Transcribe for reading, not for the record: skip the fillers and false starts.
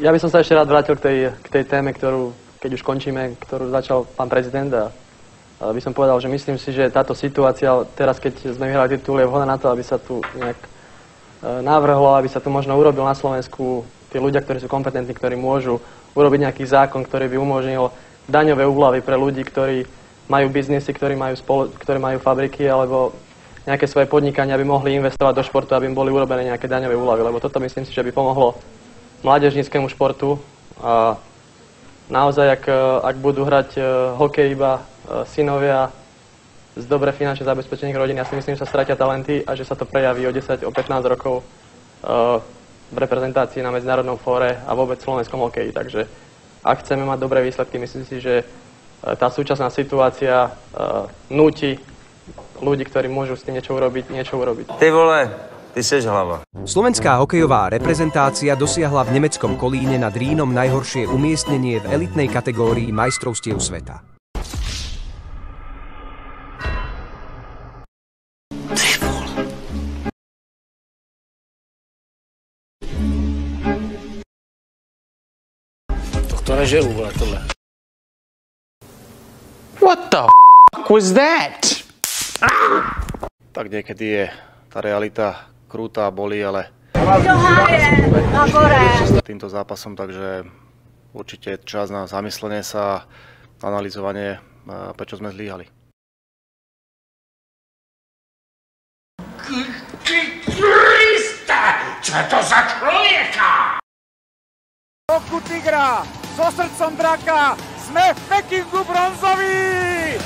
Ja by som sa ešte rád vrátil k tej téme, ktorú, keď už končíme, ktorú začal pán prezident. A by som povedal, že myslím si, že táto situácia, teraz keď sme vyhrali titul, je vhodná na to, aby sa tu nejak navrhlo, aby sa tu možno urobil na Slovensku tí ľudia, ktorí sú kompetentní, ktorí môžu urobiť nejaký zákon, ktorý by umožnil daňové úľavy pre ľudí, ktorí majú biznisy, ktorí majú fabriky alebo nejaké svoje podnikania, aby mohli investovať do športu, aby im boli urobené nejaké daňové úľavy, lebo toto myslím si, že by pomohlo mládežníckemu športu. A naozaj, ak budú hrať hokej iba synovia z dobre finančne zabezpečených rodín, ja si myslím, že sa stratia talenty a že sa to prejaví o 10, o 15 rokov v reprezentácii na medzinárodnom fóre a vôbec v slovenskom hokeji. Takže ak chceme mať dobré výsledky, myslím si, že tá súčasná situácia núti ľudí, ktorí môžu s tým niečo urobiť. Ty vole, ty seš hlava. Slovenská hokejová reprezentácia dosiahla v nemeckom Kolíne nad Rínom najhoršie umiestnenie v elitnej kategórii majstrovstiev sveta. To nežeru, vole, tohle. What the f*** was that? Tak niekedy je tá realita krúta, bolí, ale týmto zápasom, takže určite čas na zamyslenie sa, analyzovanie, prečo sme zlíhali. Kriste, čo je to za človeka? Oku tigra, so srdcom draka, sme v Pekingu bronzoví!